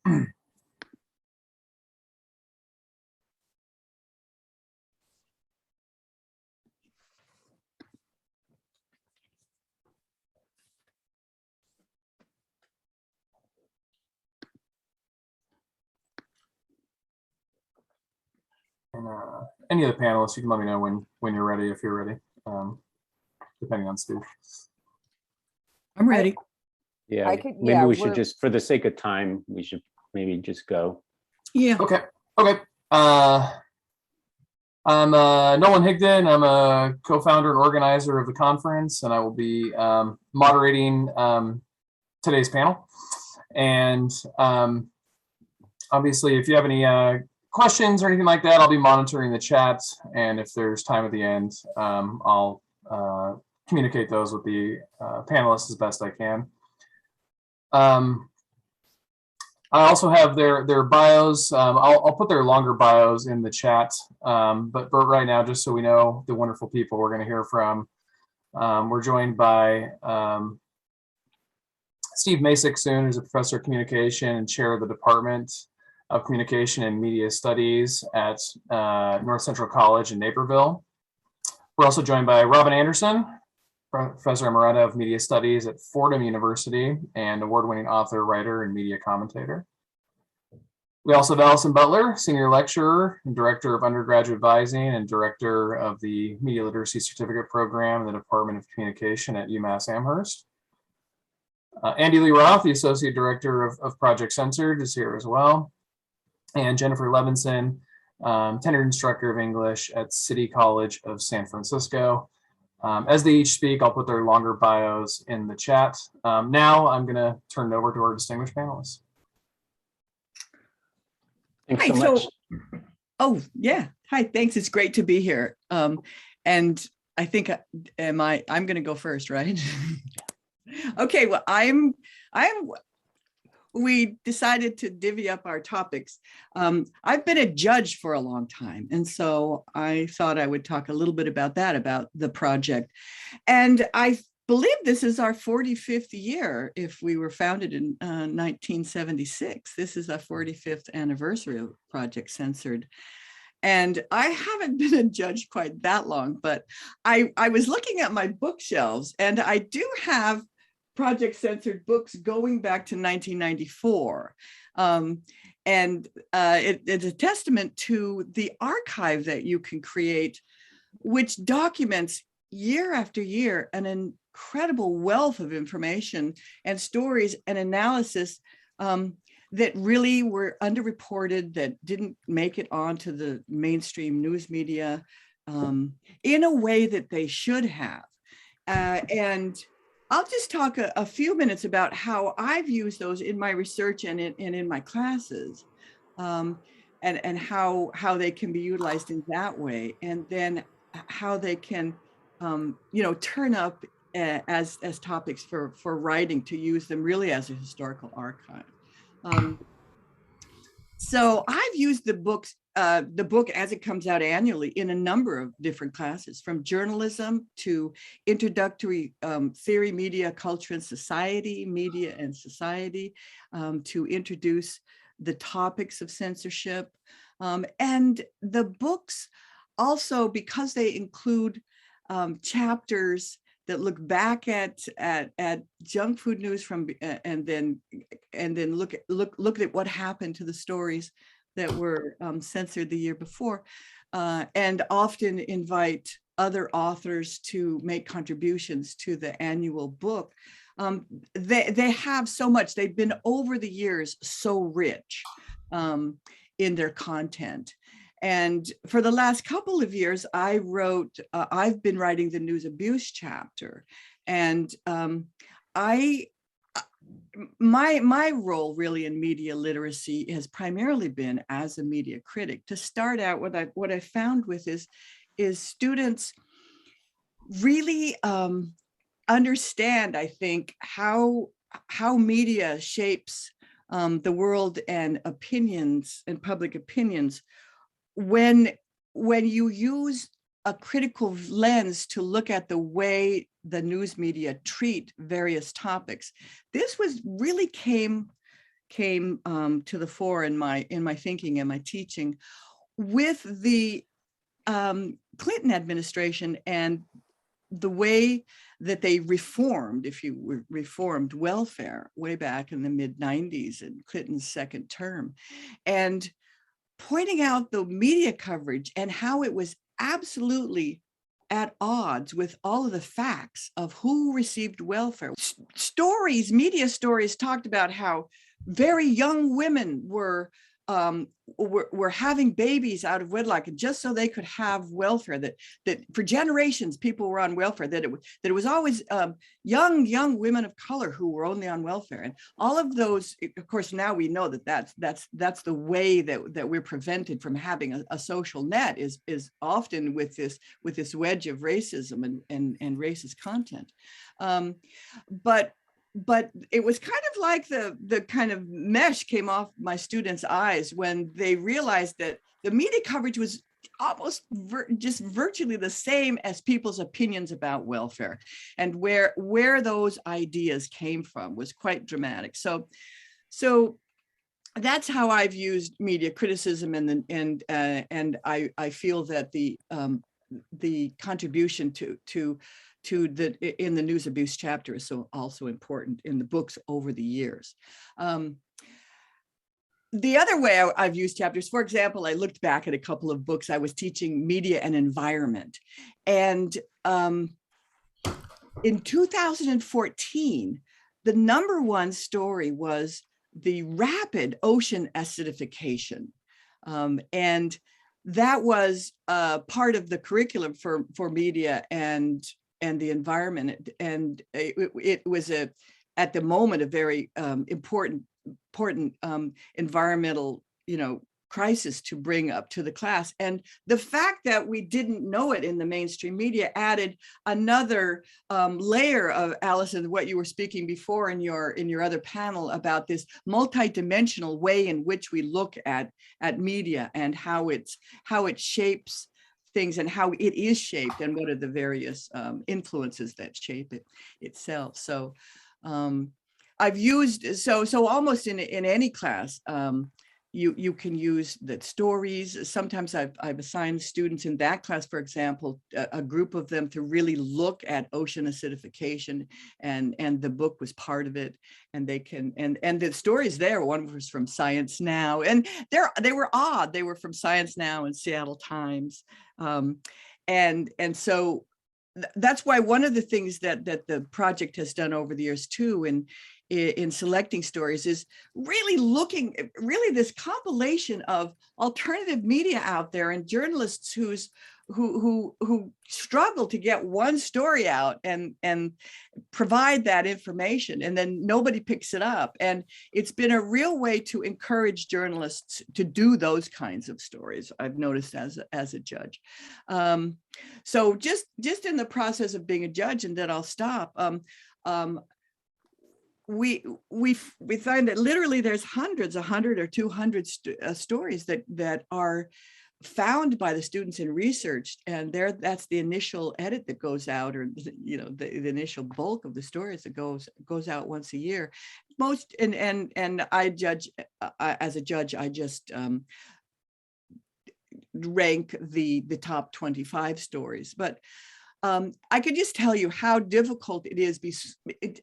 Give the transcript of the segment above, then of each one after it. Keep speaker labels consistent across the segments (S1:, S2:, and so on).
S1: And any of the panelists, you can let me know when you're ready, if you're ready, depending on Steve.
S2: I'm ready.
S3: Yeah, maybe we should just, for the sake of time, we should maybe just go.
S2: Yeah.
S1: Okay. Okay. I'm Nolan Higdon. I'm a co-founder and organizer of the conference, and I will be moderating today's panel. And obviously, if you have any questions or anything like that, I'll be monitoring the chat. And if there's time at the end, I'll communicate those with the panelists as best I can. I also have their bios. I'll put their longer bios in the chat. But right now, just so we know the wonderful people we're going to hear from, we're joined by Steve Macek soon, who's a professor of communication and chair of the Department of Communication and Media Studies at North Central College in Naperville. We're also joined by Robin Andersen, Professor Emerita of Media Studies at Fordham University and award-winning author, writer, and media commentator. We also have Allison Butler, Senior Lecturer and Director of Undergraduate Advising and Director of the Media Literacy Certificate Program in the Department of Communication at UMass Amherst. Andy Lee Roth, the Associate Director of Project Censored, is here as well. And Jennifer Levinson, tenured instructor of English at City College of San Francisco. As they each speak, I'll put their longer bios in the chat. Now I'm going to turn it over to our distinguished panelists.
S3: Thanks so much.
S2: Oh, yeah. Hi, thanks. It's great to be here. And I think, I'm going to go first, right? Okay, well, we decided to divvy up our topics. I've been a judge for a long time, and so I thought I would talk a little bit about that, about the project. And I believe this is our 45th year. If we were founded in 1976, this is our 45th anniversary of Project Censored. And I haven't been a judge quite that long, but I was looking at my bookshelves, and I do have Project Censored books going back to 1994. It's a testament to the archive that you can create, which documents year after year an incredible wealth of information and stories and analysis that really were underreported, that didn't make it onto the mainstream news media in a way that they should have. And I'll just talk a few minutes about how I've used those in my research and in my classes, and how they can be utilized in that way, and then how they can, turn up as topics for writing, to use them really as a historical archive. So I've used the book as it comes out annually in a number of different classes, from journalism to introductory theory, media, culture and society, media and society, to introduce the topics of censorship. And the books also, because they include chapters that look back at junk food news and then look at what happened to the stories that were censored the year before, and often invite other authors to make contributions to the annual book. They have so much. They've been, over the years, so rich in their content. And for the last couple of years, I've been writing the news abuse chapter. And my role really in media literacy has primarily been as a media critic. To start out, what I found with is students really understand, I think, how media shapes the world and opinions and public opinions when you use a critical lens to look at the way the news media treat various topics. This really came came to the fore in my thinking and my teaching with the Clinton administration and the way that they reformed, reformed welfare way back in the mid-90s in Clinton's second term, and pointing out the media coverage and how it was absolutely at odds with all of the facts of who received welfare. Stories, media stories talked about how very young women were having babies out of wedlock, and just so they could have welfare, that for generations people were on welfare, that it was always young women of color who were only on welfare. And all of those, of course, now we know that that's the way that we're prevented from having a social net, is often with this wedge of racism and racist content. But it was kind of like the kind of mesh came off my students' eyes when they realized that the media coverage was almost just virtually the same as people's opinions about welfare, and where those ideas came from was quite dramatic. So that's how I've used media criticism, and I feel that the contribution to in the news abuse chapter is so also important in the books over the years. The other way I've used chapters, for example, I looked back at a couple of books. I was teaching media and environment, and in 2014, the #1 story was the rapid ocean acidification, and that was part of the curriculum for media and the environment, and it was at the moment a very important environmental crisis to bring up to the class. And the fact that we didn't know it in the mainstream media added another layer of, Allison, what you were speaking before in your other panel about this multidimensional way in which we look at media and how it shapes things and how it is shaped and what are the various influences that shape it itself. So I've used, so almost in any class, you can use the stories. Sometimes I've assigned students in that class, for example, a group of them to really look at ocean acidification, and the book was part of it. And they can, and the stories there, one was from Science Now, and they were odd. They were from Science Now and Seattle Times. And so that's why one of the things that the project has done over the years too, in selecting stories, is really this compilation of alternative media out there and journalists who struggle to get one story out and provide that information, and then nobody picks it up. And it's been a real way to encourage journalists to do those kinds of stories, I've noticed as a judge. So just in the process of being a judge, and then I'll stop. We find that literally there's hundreds, 100 or 200 stories that are found by the students and researched, and that's the initial edit that goes out, or the initial bulk of the stories that goes out once a year. Most and I judge as a judge, I just rank the top 25 stories, but I could just tell you how difficult it is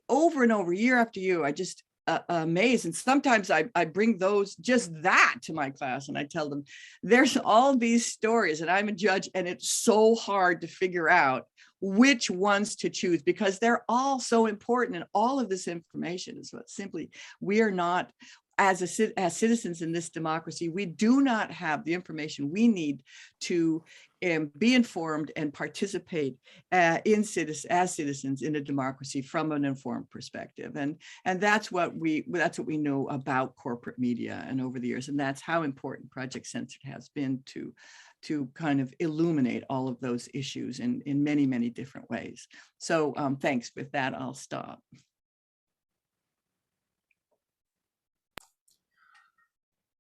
S2: over and over, year after year. I just amazed. And sometimes I bring that to my class, and I tell them there's all these stories, and I'm a judge, and it's so hard to figure out which ones to choose, because they're all so important. And all of this information is what simply we are not, as citizens in this democracy, we do not have the information we need to be informed and participate as citizens in a democracy from an informed perspective. And that's what we know about corporate media and over the years. And that's how important Project Censored has been to kind of illuminate all of those issues in many, many different ways. So thanks. With that, I'll stop.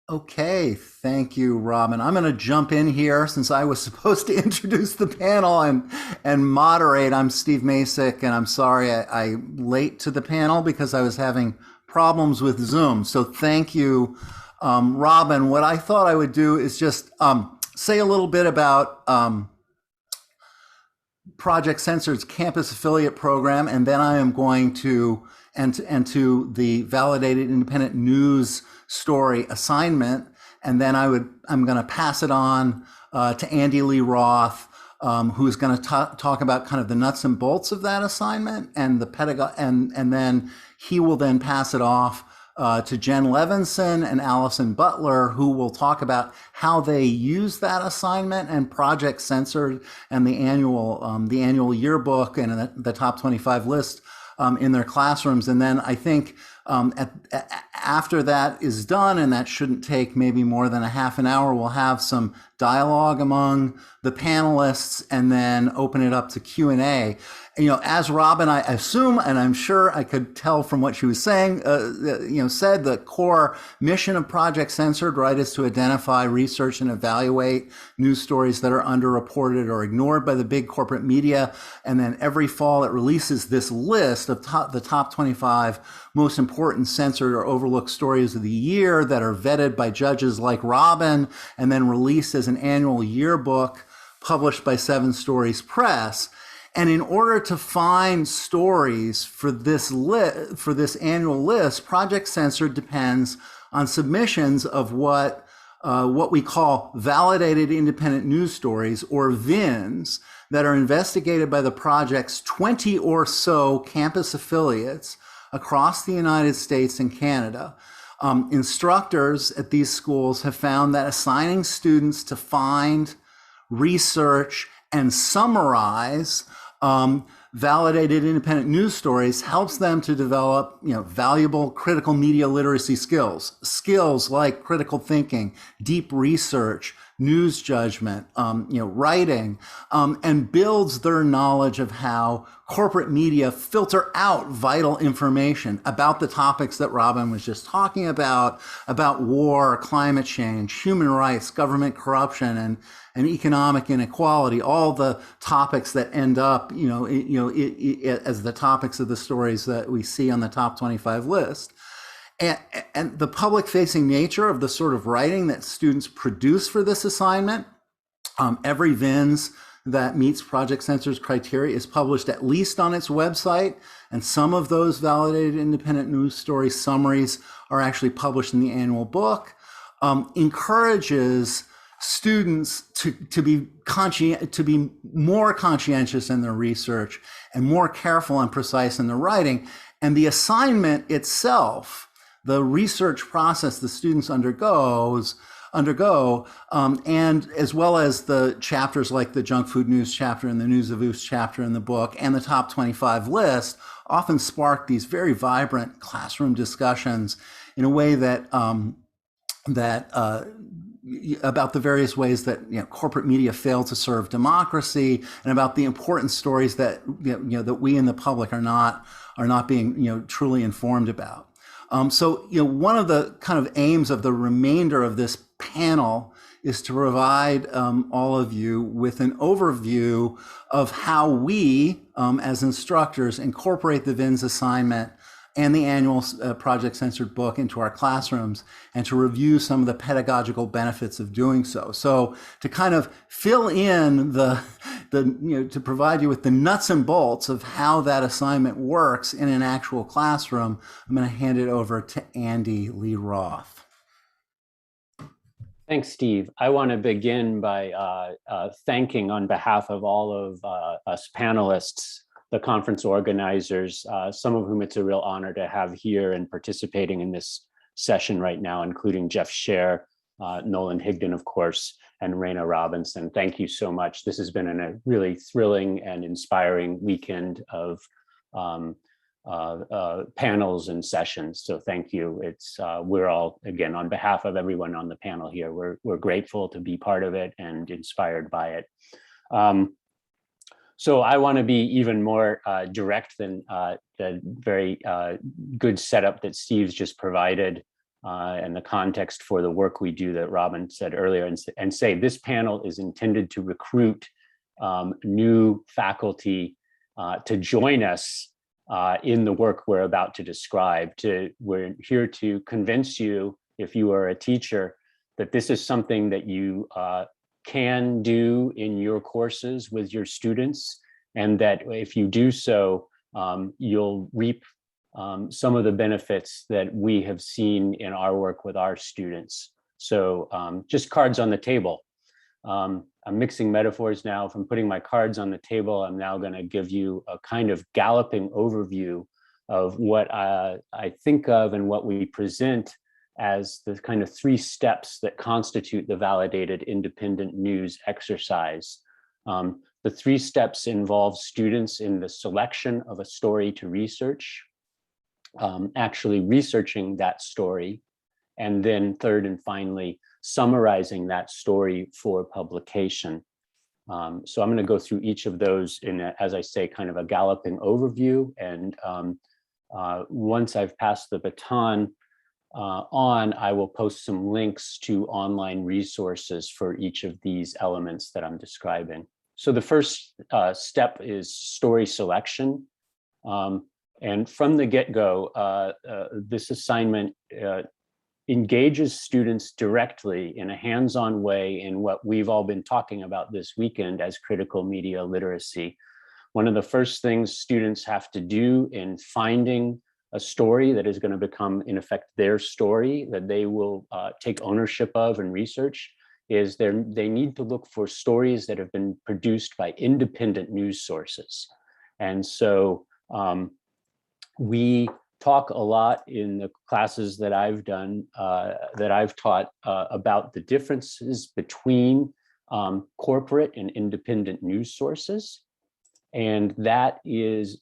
S4: Okay, thank you, Robin. I'm going to jump in here since I was supposed to introduce the panel and moderate. I'm Steve Macek, and I'm sorry I'm late to the panel because I was having problems with Zoom. So thank you, Robin. What I thought I would do is just say a little bit about Project Censored's campus affiliate program, and then I am going to and to the validated independent news story assignment, and then I'm going to pass it on to Andy Lee Roth, who's going to talk about kind of the nuts and bolts of that assignment and the and then he will then pass it off to Jen Levinson and Allison Butler, who will talk about how they use that assignment and Project Censored and the annual yearbook and the top 25 list in their classrooms. And then I think after that is done, and that shouldn't take maybe more than a half an hour, we'll have some dialogue among the panelists and then open it up to Q&A. You know, as Robin, I assume, and I'm sure I could tell from what she was saying, said the core mission of Project Censored, right, is to identify, research, and evaluate news stories that are underreported or ignored by the big corporate media. And then every fall it releases this list of the top 25 most important censored or overlooked stories of the year that are vetted by judges like Robin and then released as an annual yearbook published by Seven Stories Press. And in order to find stories for this annual list, Project Censored depends on submissions of what we call validated independent news stories, or VINs, that are investigated by the project's 20 or so campus affiliates across the United States and Canada. Instructors at these schools have found that assigning students to find, research, and summarize validated independent news stories helps them to develop, valuable critical media literacy skills like critical thinking, deep research, news judgment, writing, and builds their knowledge of how corporate media filter out vital information about the topics that Robin was just talking about war, climate change, human rights, government corruption, and economic inequality, all the topics that end up, as the topics of the stories that we see on the top 25 list. And the public-facing nature of the sort of writing that students produce for this assignment, every VINS that meets Project Censored's criteria is published at least on its website, and some of those validated independent news story summaries are actually published in the annual book, encourages students to be more conscientious in their research and more careful and precise in their writing. And the assignment itself, the research process the students undergo, and as well as the chapters like the junk food news chapter and the news of oops chapter in the book and the top 25 list, often spark these very vibrant classroom discussions in a way that about the various ways that corporate media fail to serve democracy, and about the important stories that that we in the public are not being truly informed about. So one of the kind of aims of the remainder of this panel is to provide all of you with an overview of how we as instructors incorporate the VINS assignment and the annual Project Censored book into our classrooms, and to review some of the pedagogical benefits of doing so. So to kind of fill in to provide you with the nuts and bolts of how that assignment works in an actual classroom, I'm going to hand it over to Andy Lee Roth.
S3: Thanks, Steve. I want to begin by thanking, on behalf of all of us panelists, the conference organizers, some of whom it's a real honor to have here and participating in this session right now, including Jeff Scher, Nolan Higdon, of course, and Raina Robinson. Thank you so much. This has been a really thrilling and inspiring weekend of panels and sessions. So thank you. It's we're all, again, on behalf of everyone on the panel here, we're grateful to be part of it and inspired by it. So I want to be even more direct than the very good setup that Steve's just provided and the context for the work we do that Robin said earlier, and say this panel is intended to recruit new faculty to join us in the work we're about to describe. We're here to convince you, if you are a teacher, that this is something that you can do in your courses with your students, and that if you do so, you'll reap some of the benefits that we have seen in our work with our students. So just cards on the table. I'm mixing metaphors now. From putting my cards on the table, I'm now going to give you a kind of galloping overview of what I think of and what we present as the kind of 3 steps that constitute the validated independent news exercise. The 3 steps involve students in the selection of a story to research, actually researching that story, and then third and finally, summarizing that story for publication. So I'm going to go through each of those in, as I say, kind of a galloping overview. And once I've passed the baton on, I will post some links to online resources for each of these elements that I'm describing. So the first step is story selection. And from the get-go, this assignment engages students directly in a hands-on way in what we've all been talking about this weekend as critical media literacy. One of the first things students have to do in finding a story that is going to become, in effect, their story that they will take ownership of and research is they need to look for stories that have been produced by independent news sources. And so we talk a lot in the classes that I've done, that I've taught about the differences between corporate and independent news sources. And that is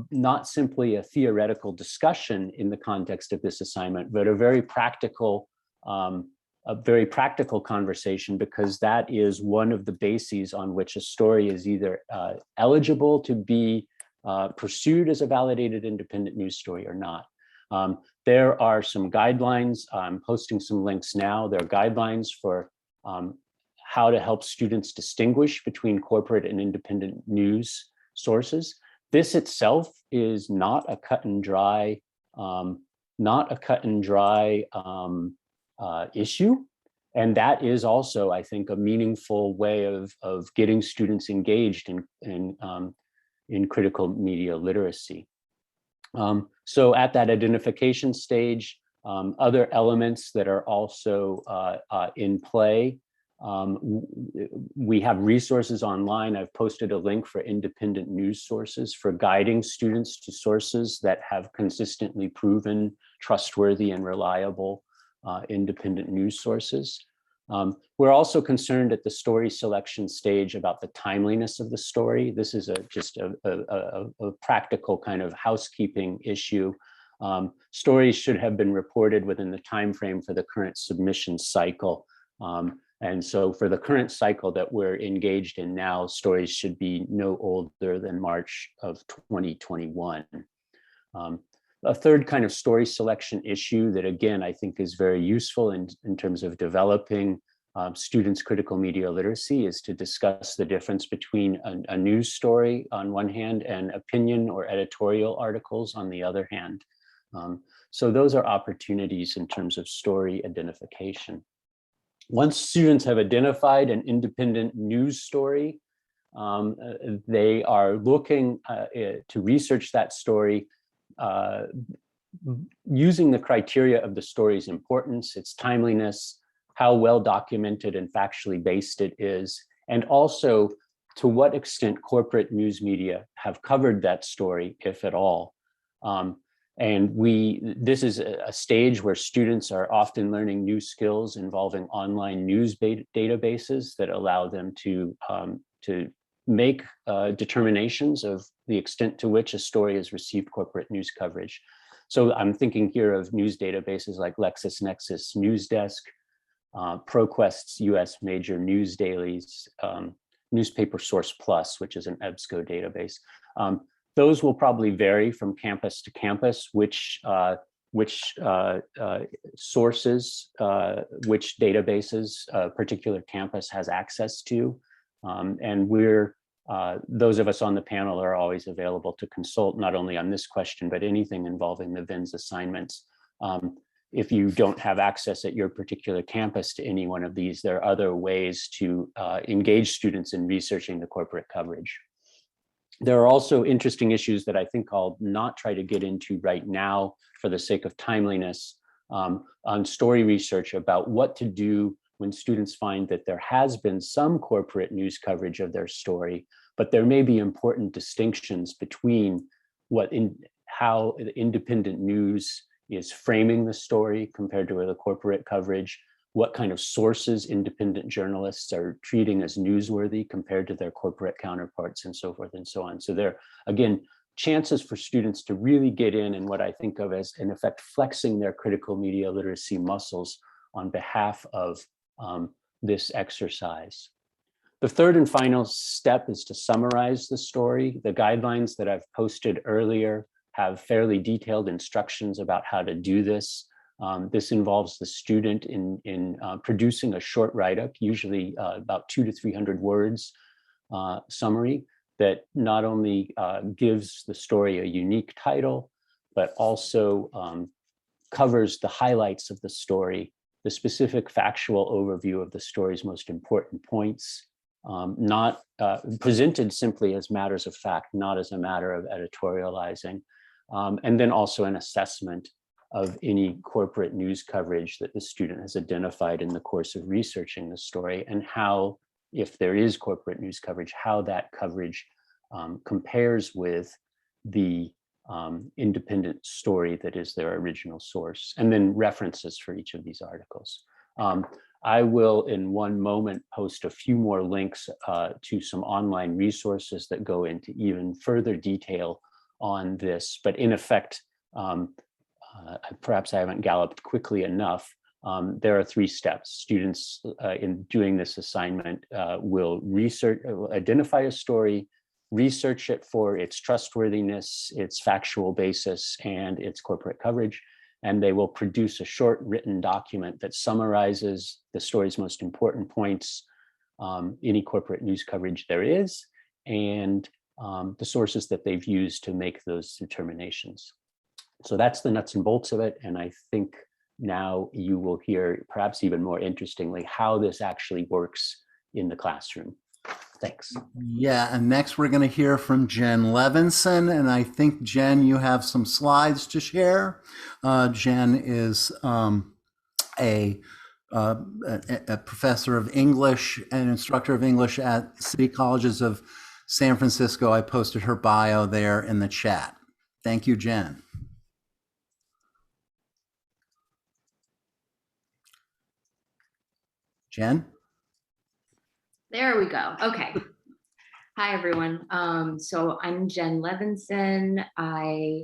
S3: not simply a theoretical discussion in the context of this assignment, but a very practical conversation, because that is one of the bases on which a story is either eligible to be pursued as a validated independent news story or not. There are some guidelines. I'm posting some links now. There are guidelines for how to help students distinguish between corporate and independent news sources. This itself is not a cut and dry, issue. And that is also, I think, a meaningful way of getting students engaged in critical media literacy. So at that identification stage, other elements that are also in play, we have resources online. I've posted a link for independent news sources for guiding students to sources that have consistently proven trustworthy and reliable independent news sources. We're also concerned at the story selection stage about the timeliness of the story. This is just a practical kind of housekeeping issue. Stories should have been reported within the time frame for the current submission cycle. And so for the current cycle that we're engaged in now, stories should be no older than March of 2021. A third kind of story selection issue that, again, I think is very useful in terms of developing students' critical media literacy is to discuss the difference between a news story on one hand and opinion or editorial articles on the other hand. So those are opportunities in terms of story identification. Once students have identified an independent news story, they are looking to research that story using the criteria of the story's importance, its timeliness, how well documented and factually based it is, and also to what extent corporate news media have covered that story, if at all. And this is a stage where students are often learning new skills involving online news databases that allow them to make determinations of the extent to which a story has received corporate news coverage. So I'm thinking here of news databases like LexisNexis NewsDesk, ProQuest's US major news dailies, Newspaper Source Plus, which is an EBSCO database. Those will probably vary from campus to campus, which sources, which databases a particular campus has access to. And we're those of us on the panel are always available to consult, not only on this question, but anything involving the VINS assignments. If you don't have access at your particular campus to any one of these, there are other ways to engage students in researching the corporate coverage. There are also interesting issues that I think I'll not try to get into right now for the sake of timeliness on story research about what to do when students find that there has been some corporate news coverage of their story, but there may be important distinctions between how the independent news is framing the story compared to the corporate coverage, what kind of sources independent journalists are treating as newsworthy compared to their corporate counterparts, and so forth and so on. So there, again, chances for students to really get in what I think of as, in effect, flexing their critical media literacy muscles on behalf of this exercise. The third and final step is to summarize the story. The guidelines that I've posted earlier have fairly detailed instructions about how to do this. This involves the student in producing a short write-up, usually about 200 to 300 words summary that not only gives the story a unique title, but also covers the highlights of the story, the specific factual overview of the story's most important points, not presented simply as matters of fact, not as a matter of editorializing, and then also an assessment of any corporate news coverage that the student has identified in the course of researching the story, and how, if there is corporate news coverage, how that coverage compares with the independent story that is their original source, and then references for each of these articles. I will, in one moment, post a few more links to some online resources that go into even further detail on this, but in effect, perhaps I haven't galloped quickly enough. There are 3 steps. Students in doing this assignment will identify a story, research it for its trustworthiness, its factual basis, and its corporate coverage, and they will produce a short written document that summarizes the story's most important points, any corporate news coverage there is, and the sources that they've used to make those determinations. So that's the nuts and bolts of it, and I think now you will hear, perhaps even more interestingly, how this actually works in the classroom. Thanks.
S4: Yeah, and next we're going to hear from Jen Levinson, and I think, Jen, you have some slides to share. Jen is a professor of English and instructor of English at City Colleges of San Francisco. I posted her bio there in the chat. Thank you, Jen. Jen?
S5: There we go. Okay. Hi, everyone. So I'm Jen Levinson. I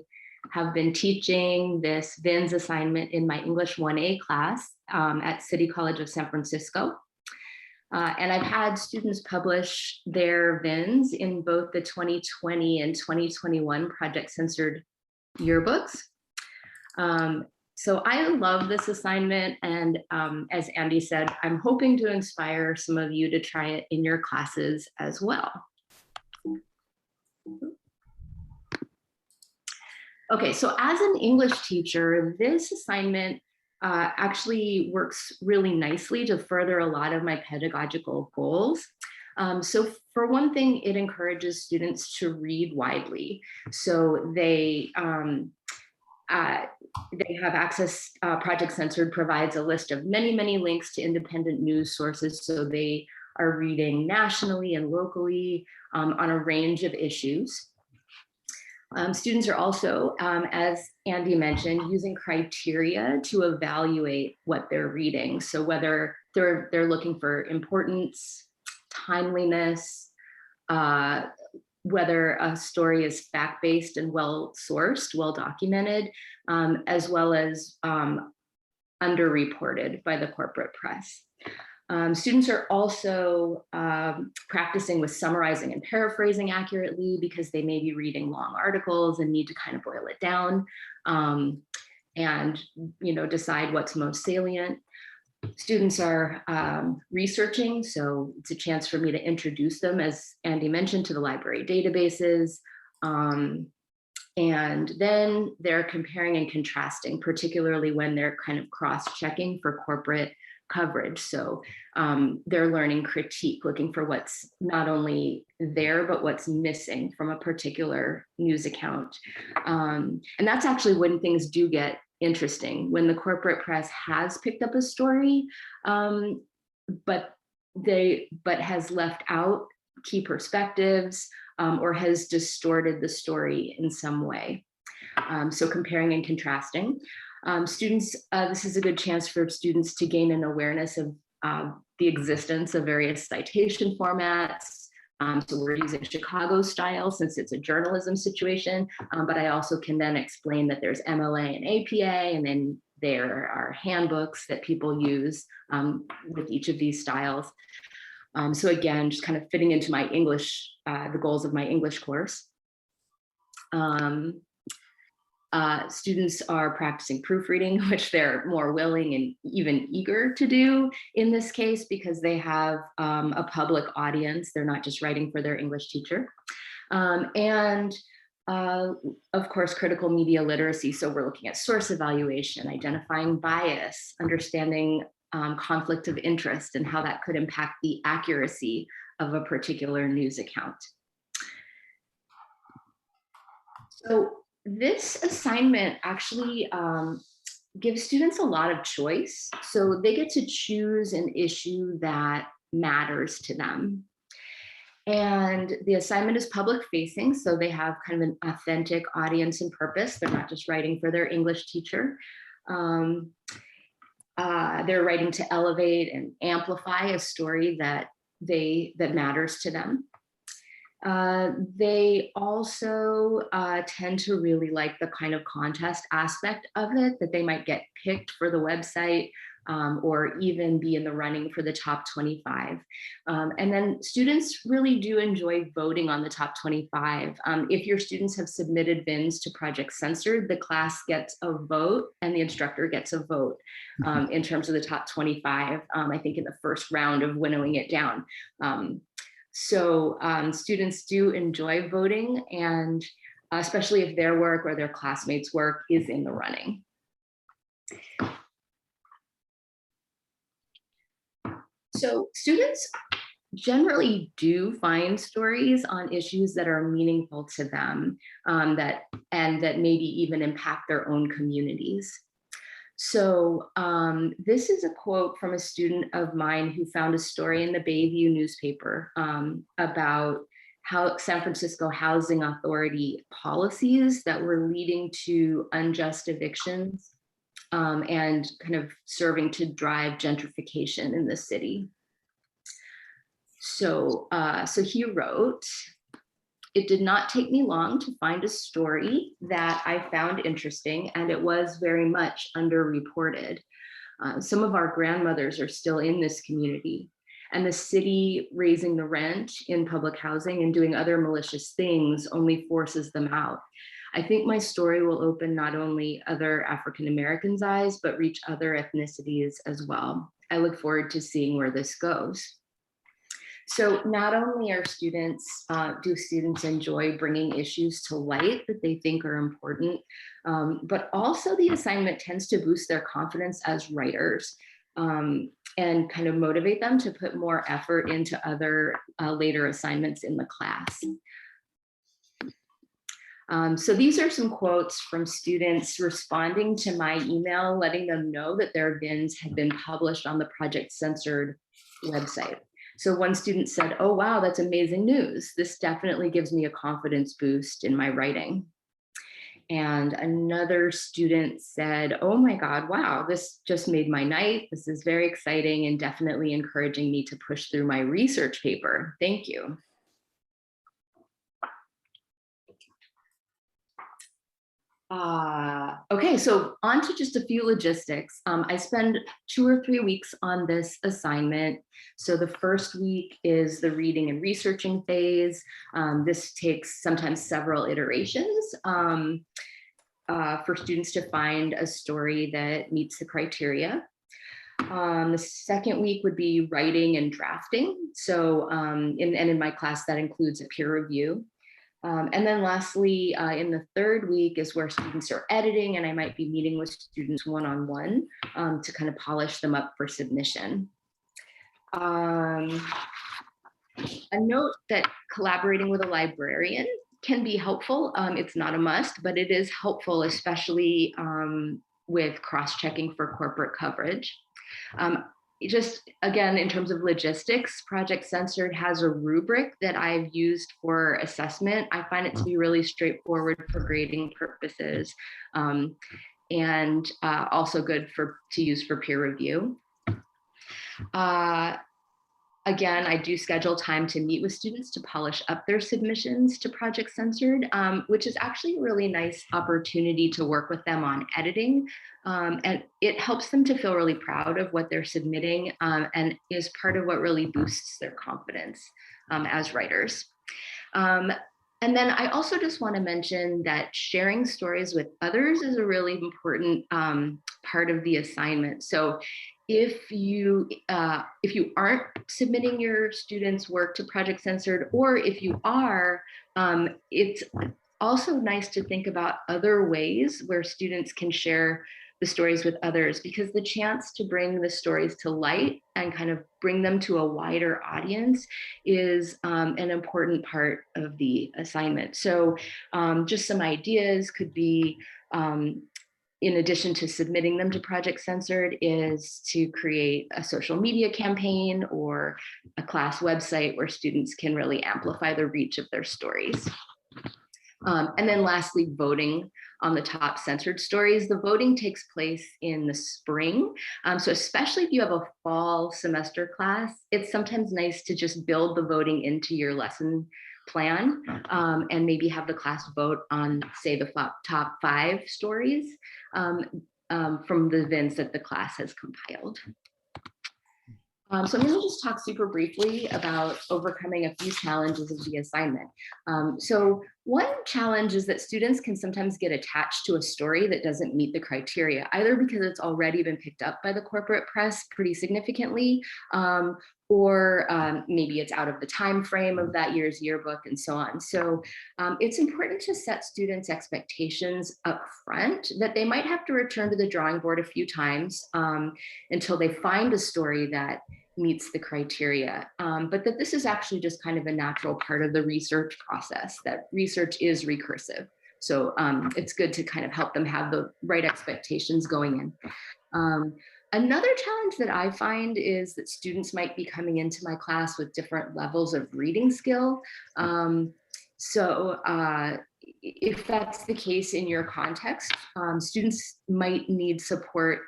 S5: have been teaching this VINS assignment in my English 1A class at City College of San Francisco. And I've had students publish their VINS in both the 2020 and 2021 Project Censored yearbooks. So I love this assignment, and as Andy said, I'm hoping to inspire some of you to try it in your classes as well. Okay, so as an English teacher, this assignment actually works really nicely to further a lot of my pedagogical goals. So for one thing, it encourages students to read widely. So they have access. Project Censored provides a list of many, many links to independent news sources. So they are reading nationally and locally on a range of issues. Students are also, as Andy mentioned, using criteria to evaluate what they're reading. So whether they're looking for importance, timeliness, whether a story is fact-based and well-sourced, well-documented, as well as underreported by the corporate press. Students are also practicing with summarizing and paraphrasing accurately, because they may be reading long articles and need to kind of boil it down and decide what's most salient. Students are researching, so it's a chance for me to introduce them, as Andy mentioned, to the library databases. And then they're comparing and contrasting, particularly when they're kind of cross-checking for corporate coverage. So they're learning critique, looking for what's not only there, but what's missing from a particular news account. And that's actually when things do get interesting, when the corporate press has picked up a story, but has left out key perspectives, or has distorted the story in some way. So comparing and contrasting. Students, this is a good chance for students to gain an awareness of the existence of various citation formats. So we're using Chicago style since it's a journalism situation, but I also can then explain that there's MLA and APA, and then there are handbooks that people use with each of these styles. So again, just kind of fitting into my English, the goals of my English course. Students are practicing proofreading, which they're more willing and even eager to do in this case, because they have a public audience. They're not just writing for their English teacher. And of course, critical media literacy. So we're looking at source evaluation, identifying bias, understanding conflict of interest and how that could impact the accuracy of a particular news account. So this assignment actually gives students a lot of choice. So they get to choose an issue that matters to them. And the assignment is public facing, so they have kind of an authentic audience and purpose. They're not just writing for their English teacher. They're writing to elevate and amplify a story that matters to them. They also tend to really like the kind of contest aspect of it, that they might get picked for the website or even be in the running for the top 25. And then students really do enjoy voting on the top 25. If your students have submitted VINs to Project Censored, the class gets a vote and the instructor gets a vote in terms of the top 25, I think in the first round of winnowing it down. So students do enjoy voting, and especially if their work or their classmates' work is in the running. So students generally do find stories on issues that are meaningful to them, that maybe even impact their own communities. So this is a quote from a student of mine who found a story in the Bayview newspaper about how San Francisco Housing Authority policies that were leading to unjust evictions and kind of serving to drive gentrification in the city. So, so he wrote, "It did not take me long to find a story that I found interesting, and it was very much underreported. Some of our grandmothers are still in this community, and the city raising the rent in public housing and doing other malicious things only forces them out. I think my story will open not only other African Americans' eyes, but reach other ethnicities as well. I look forward to seeing where this goes." So not only are do students enjoy bringing issues to light that they think are important, but also the assignment tends to boost their confidence as writers and kind of motivate them to put more effort into other later assignments in the class. So these are some quotes from students responding to my email, letting them know that their VINs had been published on the Project Censored website. So one student said, "Oh, wow, that's amazing news. This definitely gives me a confidence boost in my writing." And another student said, "Oh my God, wow, this just made my night. This is very exciting and definitely encouraging me to push through my research paper. Thank you." Okay, so on to just a few logistics. I spend 2 or 3 weeks on this assignment. So the first week is the reading and researching phase. This takes sometimes several iterations for students to find a story that meets the criteria. The second week would be writing and drafting. So in my class, that includes a peer review. And then lastly, in the third week is where students are editing, and I might be meeting with students one-on-one to kind of polish them up for submission. A note that collaborating with a librarian can be helpful. It's not a must, but it is helpful, especially with cross-checking for corporate coverage. Just again, in terms of logistics, Project Censored has a rubric that I've used for assessment. I find it to be really straightforward for grading purposes, and also good to use for peer review. Again, I do schedule time to meet with students to polish up their submissions to Project Censored, which is actually a really nice opportunity to work with them on editing. And it helps them to feel really proud of what they're submitting, and is part of what really boosts their confidence as writers. And then I also just want to mention that sharing stories with others is a really important part of the assignment. So if you aren't submitting your students' work to Project Censored, or if you are, it's also nice to think about other ways where students can share the stories with others, because the chance to bring the stories to light and kind of bring them to a wider audience is an important part of the assignment. So just some ideas could be, in addition to submitting them to Project Censored, is to create a social media campaign or a class website where students can really amplify the reach of their stories. And then lastly, voting on the top censored stories. The voting takes place in the spring. So especially if you have a fall semester class, it's sometimes nice to just build the voting into your lesson plan, and maybe have the class vote on, say, the top 5 stories from the VINs that the class has compiled. So I'm going to just talk super briefly about overcoming a few challenges of the assignment. So one challenge is that students can sometimes get attached to a story that doesn't meet the criteria, either because it's already been picked up by the corporate press pretty significantly, or maybe it's out of the time frame of that year's yearbook and so on. So it's important to set students' expectations up front, that they might have to return to the drawing board a few times until they find a story that meets the criteria, but that this is actually just kind of a natural part of the research process, that research is recursive. So it's good to kind of help them have the right expectations going in. Another challenge that I find is that students might be coming into my class with different levels of reading skill. So if that's the case in your context, students might need support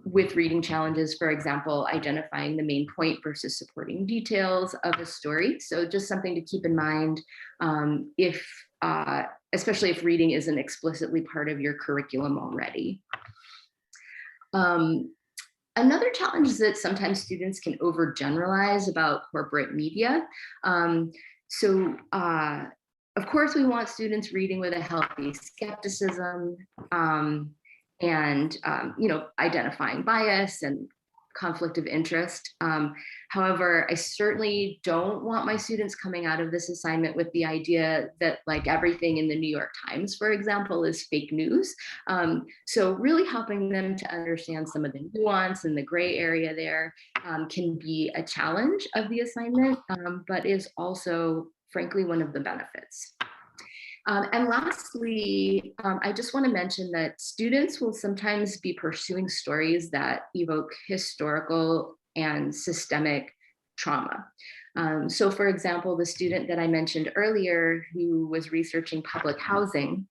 S5: with reading challenges, for example, identifying the main point versus supporting details of a story. So just something to keep in mind, especially if reading isn't explicitly part of your curriculum already. Another challenge is that sometimes students can overgeneralize about corporate media. Of course, we want students reading with a healthy skepticism, and identifying bias and conflict of interest. However, I certainly don't want my students coming out of this assignment with the idea that, like, everything in the New York Times, for example, is fake news. So really helping them to understand some of the nuance and the gray area there can be a challenge of the assignment, but is also, frankly, one of the benefits. And lastly, I just want to mention that students will sometimes be pursuing stories that evoke historical and systemic trauma. So for example, the student that I mentioned earlier who was researching public housing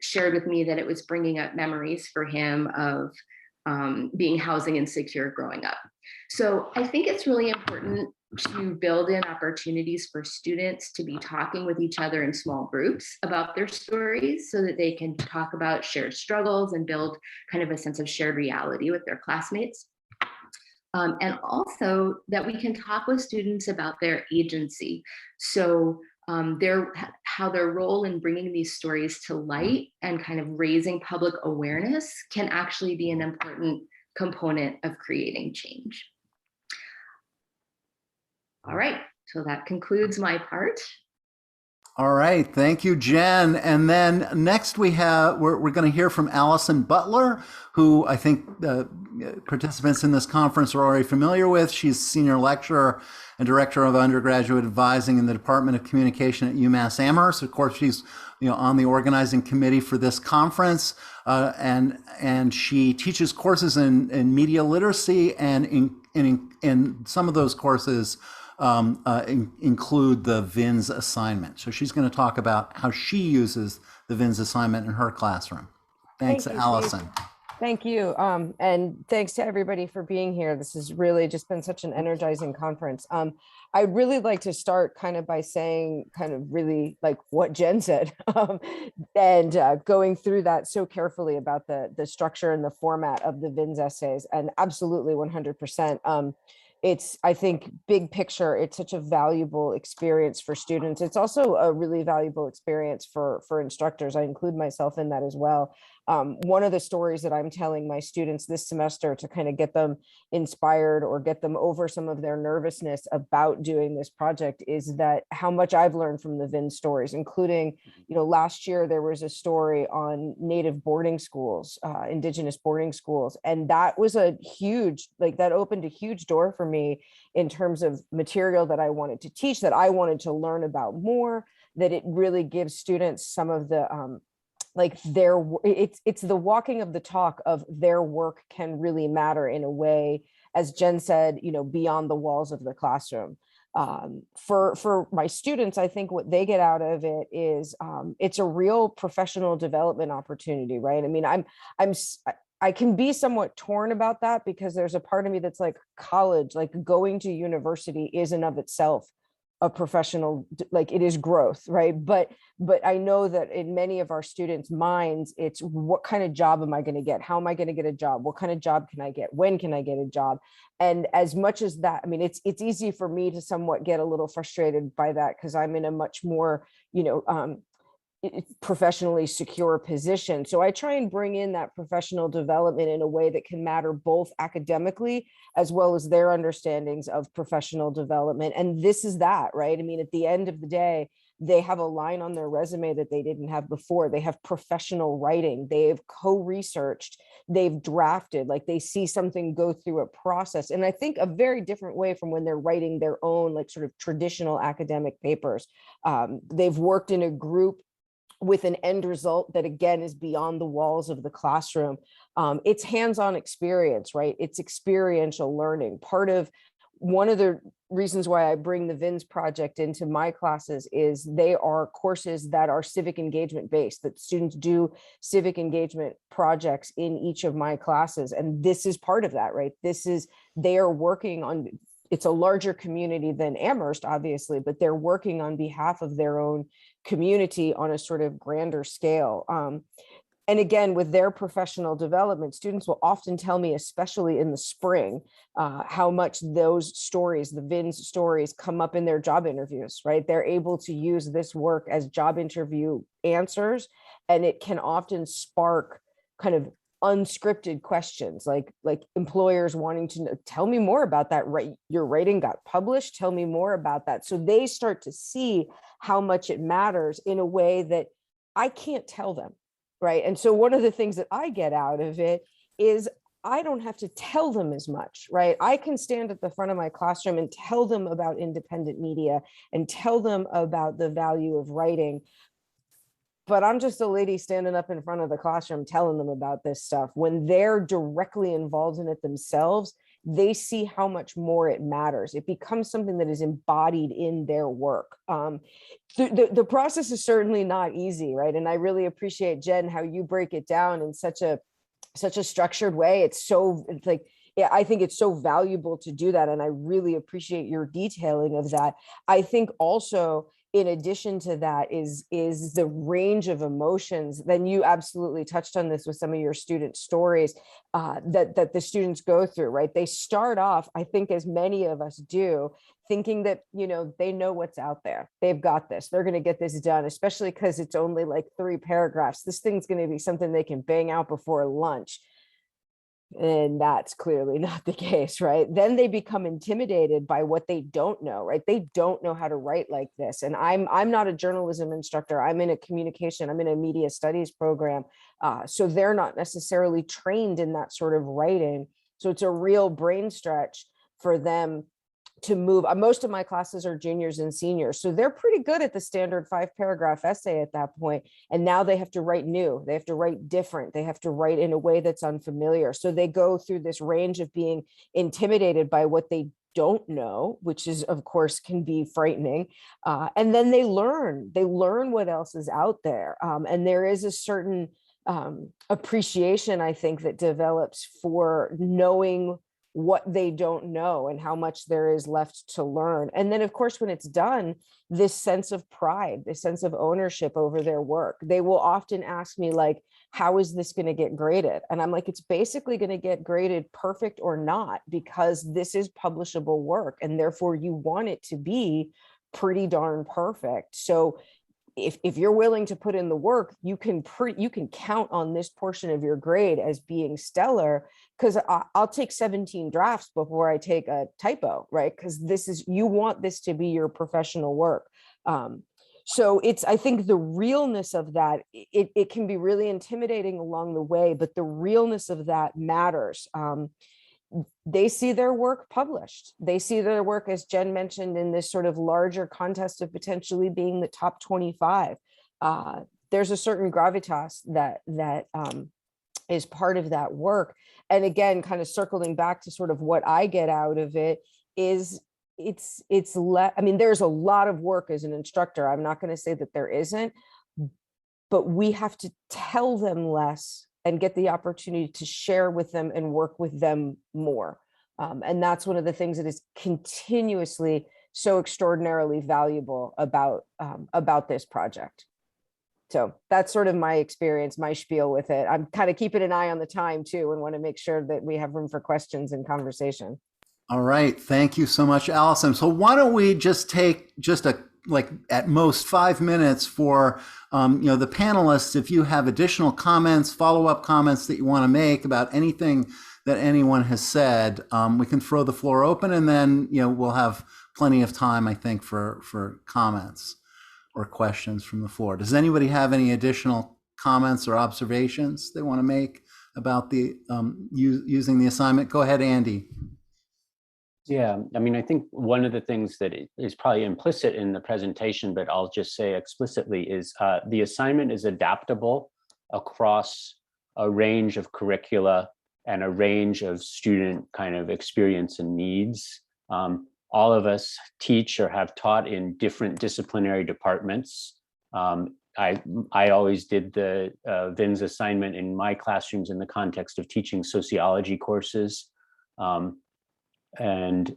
S5: shared with me that it was bringing up memories for him of being housing insecure growing up. So I think it's really important to build in opportunities for students to be talking with each other in small groups about their stories, so that they can talk about shared struggles and build kind of a sense of shared reality with their classmates. And also that we can talk with students about their agency. So how their role in bringing these stories to light and kind of raising public awareness can actually be an important component of creating change. All right, so that concludes my part.
S4: All right, thank you, Jen. And then next we're going to hear from Allison Butler, who I think participants in this conference are already familiar with. She's senior lecturer and director of undergraduate advising in the Department of Communication at UMass Amherst. Of course, she's on the organizing committee for this conference, and she teaches courses in media literacy, and in some of those courses include the VINS assignment. So she's going to talk about how she uses the VINS assignment in her classroom. Thanks,
S6: Thank you,
S4: Allison.
S6: Steve. Thank you. And thanks to everybody for being here. This has really just been such an energizing conference. I'd really like to start kind of by saying kind of really like what Jen said and going through that so carefully about the structure and the format of the VINS essays, and absolutely 100%. It's, I think, big picture, it's such a valuable experience for students. It's also a really valuable experience for instructors. I include myself in that as well. One of the stories that I'm telling my students this semester to kind of get them inspired or get them over some of their nervousness about doing this project is that how much I've learned from the VIN stories, including, last year there was a story on Native boarding schools, Indigenous boarding schools. And that was a huge, that opened a huge door for me in terms of material that I wanted to teach, that I wanted to learn about more, that it really gives students some of the, it's the walking of the talk of their work can really matter in a way, as Jen said, beyond the walls of the classroom. For my students, I think what they get out of it is it's a real professional development opportunity, right? I mean, I can be somewhat torn about that because there's a part of me that's like college, like going to university is in of itself a professional, it is growth, right? But I know that in many of our students' minds, it's what kind of job am I going to get? How am I going to get a job? What kind of job can I get? When can I get a job? And as much as that, I mean, it's easy for me to somewhat get a little frustrated by that because I'm in a much more, professionally secure position. So I try and bring in that professional development in a way that can matter both academically as well as their understandings of professional development. And this is that, right? I mean, at the end of the day, they have a line on their resume that they didn't have before. They have professional writing. They've co-researched, they've drafted, they see something go through a process. And I think a very different way from when they're writing their own, sort of traditional academic papers. They've worked in a group with an end result that, again, is beyond the walls of the classroom. It's hands-on experience, right? It's experiential learning. One of the reasons why I bring the VINS project into my classes is they are courses that are civic engagement based, that students do civic engagement projects in each of my classes. And this is part of that, right? They are working on, it's a larger community than Amherst, obviously, but they're working on behalf of their own community on a sort of grander scale. And again, with their professional development, students will often tell me, especially in the spring, how much those stories, the VINS stories, come up in their job interviews, right? They're able to use this work as job interview answers, and it can often spark kind of unscripted questions, like employers wanting to know, tell me more about that, right? Your writing got published, tell me more about that. So they start to see how much it matters in a way that I can't tell them, right? And so one of the things that I get out of it is I don't have to tell them as much, right? I can stand at the front of my classroom and tell them about independent media and tell them about the value of writing. But I'm just a lady standing up in front of the classroom telling them about this stuff. When they're directly involved in it themselves, they see how much more it matters. It becomes something that is embodied in their work. The process is certainly not easy, right? And I really appreciate, Jen, how you break it down in such a structured way. I think it's so valuable to do that. And I really appreciate your detailing of that. I think also, in addition to that, is the range of emotions. Then you absolutely touched on this with some of your student stories that the students go through, right? They start off, I think, as many of us do, thinking that, they know what's out there. They've got this. They're going to get this done, especially because it's only 3 paragraphs. This thing's going to be something they can bang out before lunch. And that's clearly not the case, right? Then they become intimidated by what they don't know, right? They don't know how to write like this. And I'm not a journalism instructor. I'm in a media studies program. So they're not necessarily trained in that sort of writing. So it's a real brain stretch for them to move. Most of my classes are juniors and seniors, so they're pretty good at the standard 5-paragraph essay at that point. And now they have to write new, they have to write different, they have to write in a way that's unfamiliar. So they go through this range of being intimidated by what they don't know, which is, of course, can be frightening. And then they learn what else is out there. And there is a certain appreciation, I think, that develops for knowing what they don't know and how much there is left to learn. And then, of course, when it's done, this sense of pride, this sense of ownership over their work. They will often ask me, like, how is this going to get graded? And I'm like, it's basically going to get graded perfect or not, because this is publishable work, and therefore you want it to be pretty darn perfect. So if you're willing to put in the work, you can count on this portion of your grade as being stellar, because I'll take 17 drafts before I take a typo, right? Because you want this to be your professional work. So I think the realness of that, it can be really intimidating along the way, but the realness of that matters. They see their work published. They see their work, as Jen mentioned, in this sort of larger contest of potentially being the top 25. There's a certain gravitas that is part of that work. And again, kind of circling back to sort of what I get out of it is there's a lot of work as an instructor. I'm not going to say that there isn't, but we have to tell them less and get the opportunity to share with them and work with them more. And that's one of the things that is continuously so extraordinarily valuable about this project. So that's sort of my experience, my spiel with it. I'm kind of keeping an eye on the time too, and want to make sure that we have room for questions and conversation.
S4: All right. Thank you so much, Allison. So why don't we just take at most 5 minutes for the panelists, if you have additional comments, follow-up comments that you want to make about anything that anyone has said, we can throw the floor open, and then we'll have plenty of time, I think, for comments or questions from the floor. Does anybody have any additional comments or observations they want to make about the using the assignment? Go ahead, Andy.
S3: Yeah, I mean, I think one of the things that is probably implicit in the presentation, but I'll just say explicitly, is the assignment is adaptable across a range of curricula and a range of student kind of experience and needs. All of us teach or have taught in different disciplinary departments. I always did the VINS assignment in my classrooms in the context of teaching sociology courses. And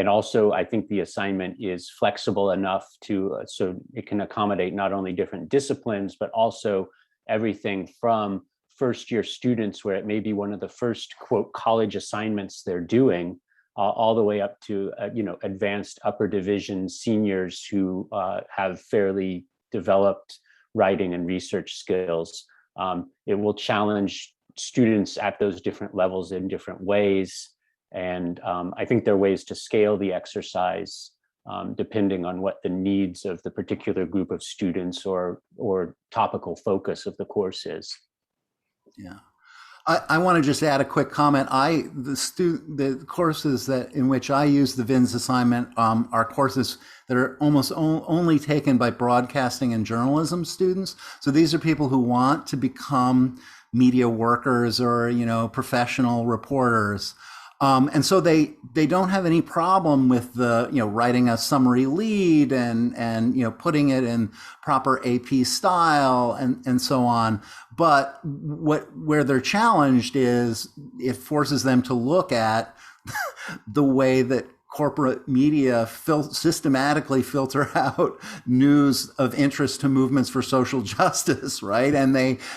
S3: also, I think the assignment is flexible enough so it can accommodate not only different disciplines, but also everything from first-year students, where it may be one of the first, quote, college assignments they're doing, all the way up to advanced upper division seniors who have fairly developed writing and research skills. It will challenge students at those different levels in different ways. And I think there are ways to scale the exercise depending on what the needs of the particular group of students or topical focus of the course is.
S4: Yeah, I want to just add a quick comment. The courses in which I use the VINS assignment are courses that are almost only taken by broadcasting and journalism students. So these are people who want to become media workers or professional reporters. And so they don't have any problem with writing a summary lead and putting it in proper AP style and so on. But where they're challenged is it forces them to look at the way that corporate media systematically filter out news of interest to movements for social justice, right? And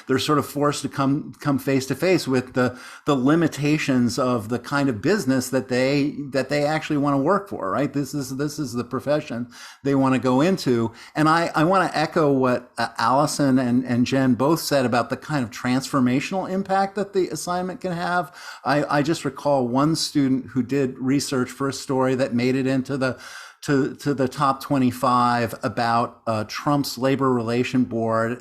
S4: they're sort of forced to come face to face with the limitations of the kind of business that they actually want to work for, right? This is the profession they want to go into. And I want to echo what Allison and Jen both said about the kind of transformational impact that the assignment can have. I just recall one student who did research for a story that made it into the top 25 about Trump's labor relations board,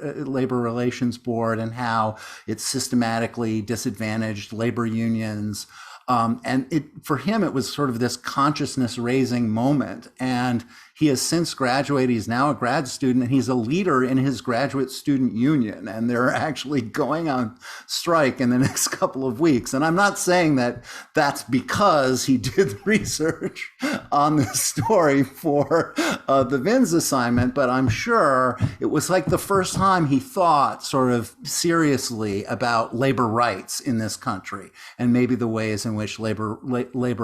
S4: and how it systematically disadvantaged labor unions. And for him, it was sort of this consciousness raising moment. And he has since graduated. He's now a grad student, and he's a leader in his graduate student union. And they're actually going on strike in the next couple of weeks. And I'm not saying that that's because he did research on this story for the VINS assignment, but I'm sure it was like the first time he thought sort of seriously about labor rights in this country, and maybe the ways in which labor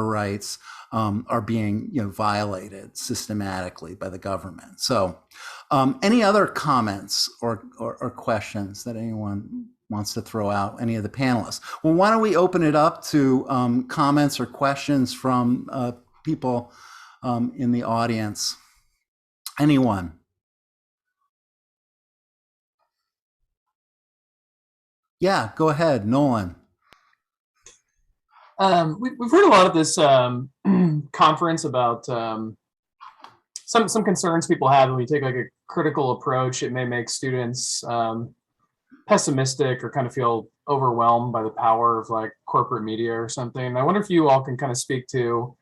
S4: rights are being violated systematically by the government. So any other comments or questions that anyone wants to throw out, any of the panelists? Well, why don't we open it up to comments or questions from people in the audience? Anyone? Yeah, go ahead, Nolan.
S1: We've heard a lot of this conference about some concerns people have when you take like a critical approach. It may make students pessimistic or kind of feel overwhelmed by the power of like corporate media or something. I wonder if you all can kind of speak to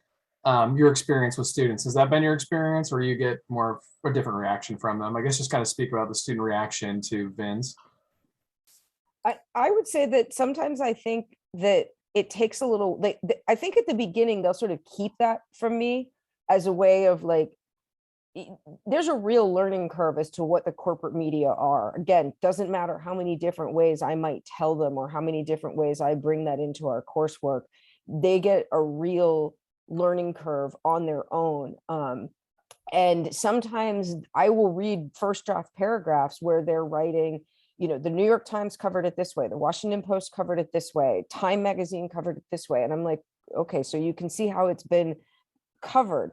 S1: your experience with students. Has that been your experience, or you get more of a different reaction from them? I guess just kind of speak about the student reaction to VINS.
S6: I would say that sometimes I think that it takes a little, I think at the beginning, they'll sort of keep that from me as a way of like, there's a real learning curve as to what the corporate media are. Again, doesn't matter how many different ways I might tell them or how many different ways I bring that into our coursework, they get a real learning curve on their own. And sometimes I will read first draft paragraphs where they're writing, the New York Times covered it this way, the Washington Post covered it this way, Time Magazine covered it this way. And I'm like, okay, so you can see how it's been covered.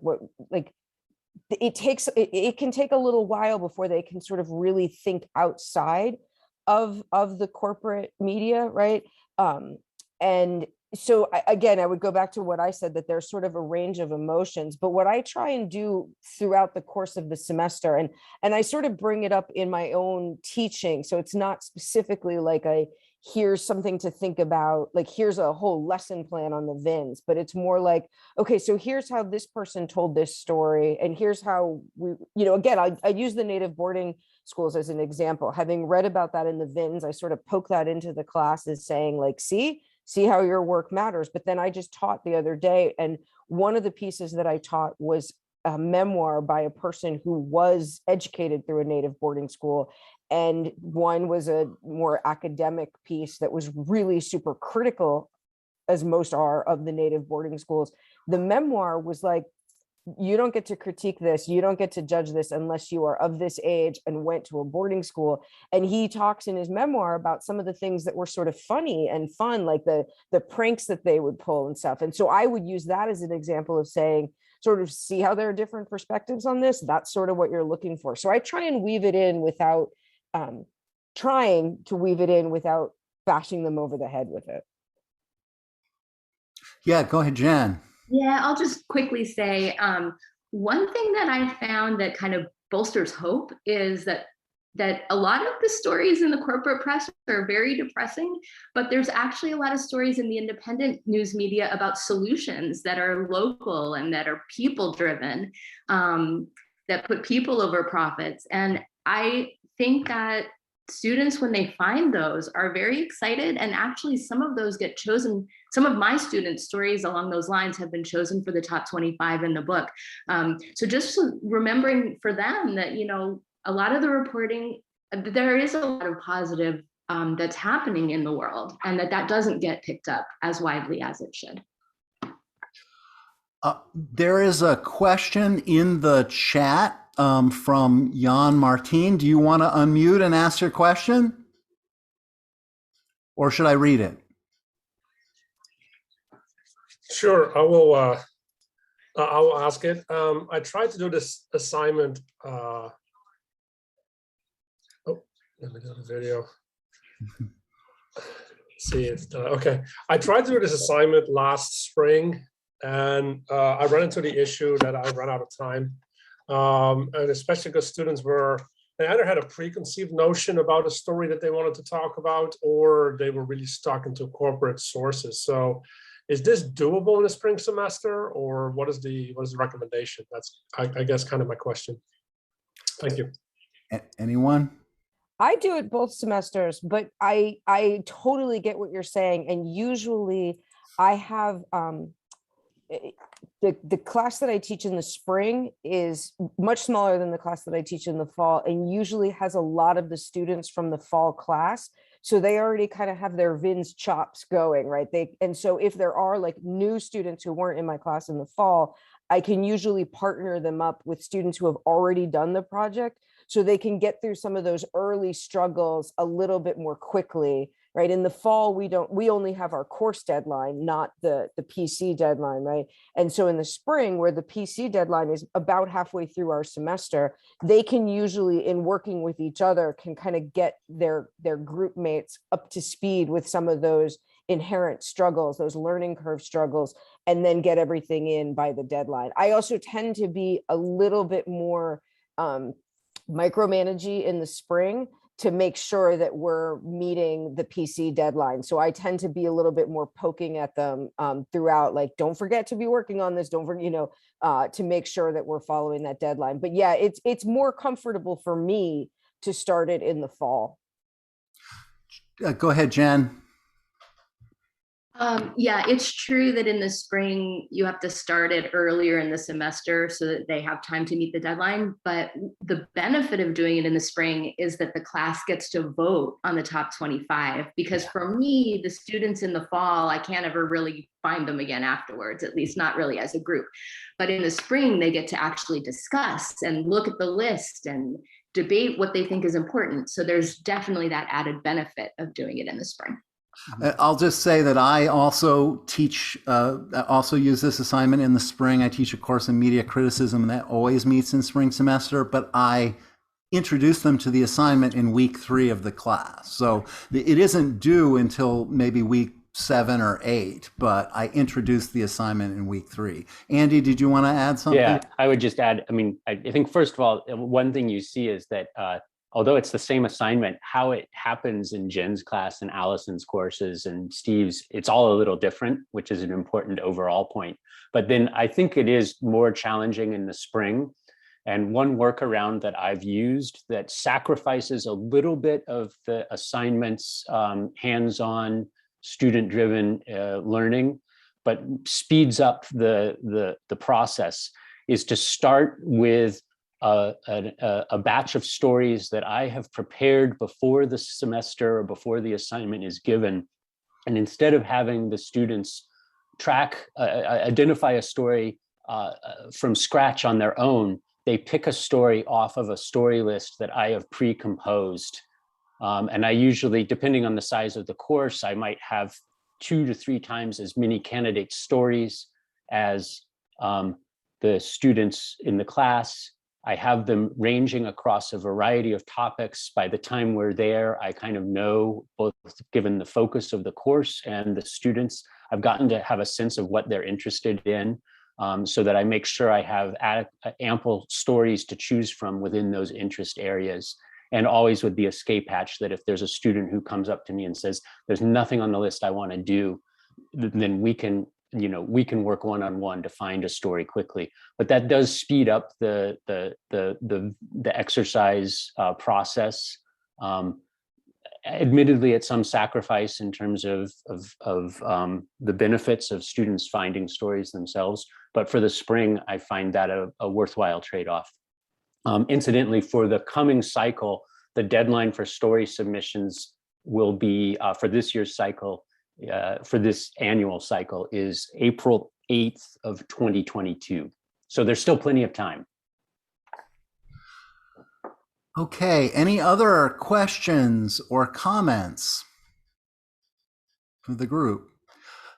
S6: It can take a little while before they can sort of really think outside of the corporate media, right? And so again, I would go back to what I said, that there's sort of a range of emotions, but what I try and do throughout the course of the semester, and I sort of bring it up in my own teaching. So it's not specifically like here's something to think about, like here's a whole lesson plan on the VINS, but it's more like, okay, so here's how this person told this story. And here's how we, again, I use the native boarding schools as an example. Having read about that in the VINS, I sort of poke that into the classes saying like, see how your work matters. But then I just taught the other day, and one of the pieces that I taught was a memoir by a person who was educated through a native boarding school. And one was a more academic piece that was really super critical, as most are, of the native boarding schools. The memoir was like, you don't get to critique this, you don't get to judge this unless you are of this age and went to a boarding school. And he talks in his memoir about some of the things that were sort of funny and fun, like the pranks that they would pull and stuff. And so I would use that as an example of saying, sort of see how there are different perspectives on this. That's sort of what you're looking for. So I try and weave it in without bashing them over the head with it.
S4: Yeah, go ahead, Jen.
S5: Yeah, I'll just quickly say one thing that I found that kind of bolsters hope is that a lot of the stories in the corporate press are very depressing, but there's actually a lot of stories in the independent news media about solutions that are local and that are people driven, that put people over profits. And I think that students, when they find those, are very excited, and actually some of those get chosen. Some of my students' stories along those lines have been chosen for the top 25 in the book. So just remembering for them that, a lot of the reporting, there is a lot of positive that's happening in the world, and that doesn't get picked up as widely as it should.
S4: There is a question in the chat from Jan Martin. Do you want to unmute and ask your question? Or should I read it?
S7: Sure, I will ask it. I tried to do this assignment. Oh, let me do the video. See it. Okay. I tried to do this assignment last spring, and I ran into the issue that I ran out of time. And especially because students they either had a preconceived notion about a story that they wanted to talk about, or they were really stuck into corporate sources. So is this doable in the spring semester, or what is the recommendation? That's, I guess, kind of my question. Thank you.
S4: Anyone?
S6: I do it both semesters, but I totally get what you're saying. And usually I have the class that I teach in the spring is much smaller than the class that I teach in the fall, and usually has a lot of the students from the fall class. So they already kind of have their VINS chops going, right? And so if there are like new students who weren't in my class in the fall, I can usually partner them up with students who have already done the project, so they can get through some of those early struggles a little bit more quickly, right? In the fall, we only have our course deadline, not the PC deadline, right? And so in the spring, where the PC deadline is about halfway through our semester, they can usually, in working with each other, can kind of get their group mates up to speed with some of those inherent struggles, those learning curve struggles, and then get everything in by the deadline. I also tend to be a little bit more micromanaging in the spring to make sure that we're meeting the PC deadline. So I tend to be a little bit more poking at them throughout, like, don't forget to be working on this, don't forget, to make sure that we're following that deadline. But yeah, it's more comfortable for me to start it in the fall.
S4: Go ahead, Jen.
S5: Yeah, it's true that in the spring, you have to start it earlier in the semester so that they have time to meet the deadline. But the benefit of doing it in the spring is that the class gets to vote on the top 25. Because for me, the students in the fall, I can't ever really find them again afterwards, at least not really as a group. But in the spring, they get to actually discuss and look at the list and debate what they think is important. So there's definitely that added benefit of doing it in the spring.
S4: I'll just say that I also teach, also use this assignment in the spring. I teach a course in media criticism, and that always meets in spring semester, but I introduce them to the assignment in week 3 of the class. So it isn't due until maybe week 7 or 8, but I introduced the assignment in week 3. Andy, did you want to add something?
S3: Yeah, I would just add, I think first of all, one thing you see is that although it's the same assignment, how it happens in Jen's class and Allison's courses and Steve's, it's all a little different, which is an important overall point. But then I think it is more challenging in the spring. And one workaround that I've used that sacrifices a little bit of the assignments, hands-on, student-driven learning, but speeds up the process, is to start with a batch of stories that I have prepared before the semester or before the assignment is given. And instead of having the students identify a story from scratch on their own, they pick a story off of a story list that I have pre-composed. And I usually, depending on the size of the course, I might have 2 to 3 times as many candidate stories as the students in the class. I have them ranging across a variety of topics. By the time we're there, I kind of know, both given the focus of the course and the students, I've gotten to have a sense of what they're interested in, so that I make sure I have ample stories to choose from within those interest areas. And always with the escape hatch that if there's a student who comes up to me and says, there's nothing on the list I want to do, then we can work one-on-one to find a story quickly. But that does speed up the exercise process. Admittedly, at some sacrifice in terms of the benefits of students finding stories themselves. But for the spring, I find that a worthwhile trade-off. Incidentally, for the coming cycle, the deadline for story submissions will be, for this year's cycle, for this annual cycle, is April 8th of 2022. So there's still plenty of time.
S4: Okay, any other questions or comments for the group?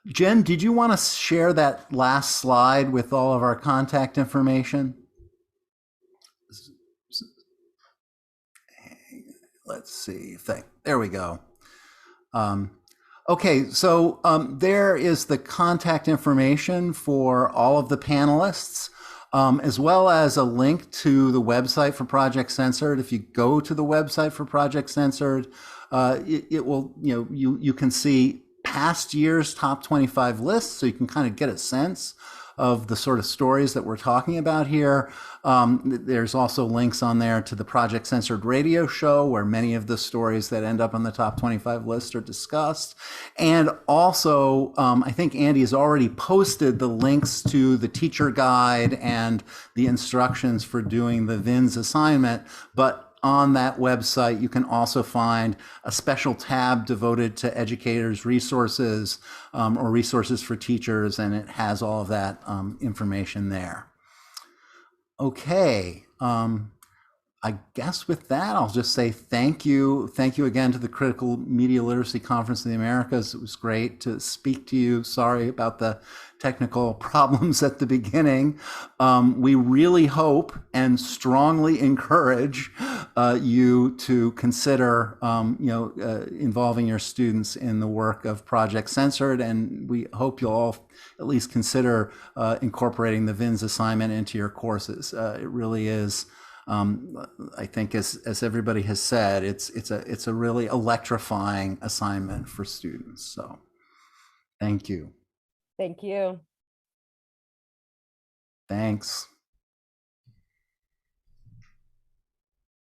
S4: Jen, did you want to share that last slide with all of our contact information? Let's see, there we go. Okay, so there is the contact information for all of the panelists, as well as a link to the website for Project Censored. If you go to the website for Project Censored, it will, you can see past year's top 25 lists, so you can kind of get a sense of the sort of stories that we're talking about here. There's also links on there to the Project Censored radio show, where many of the stories that end up on the top 25 list are discussed. And also, I think Andy has already posted the links to the teacher guide and the instructions for doing the VINS assignment. But on that website, you can also find a special tab devoted to educators' resources or resources for teachers, and it has all of that information there. Okay, I guess with that, I'll just say thank you. Thank you again to the Critical Media Literacy Conference of the Americas. It was great to speak to you. Sorry about the technical problems at the beginning. We really hope and strongly encourage you to consider, involving your students in the work of Project Censored, and we hope you'll all at least consider incorporating the VINS assignment into your courses. It really is. I think, as everybody has said, it's a really electrifying assignment for students. So, thank you.
S6: Thank you.
S4: Thanks.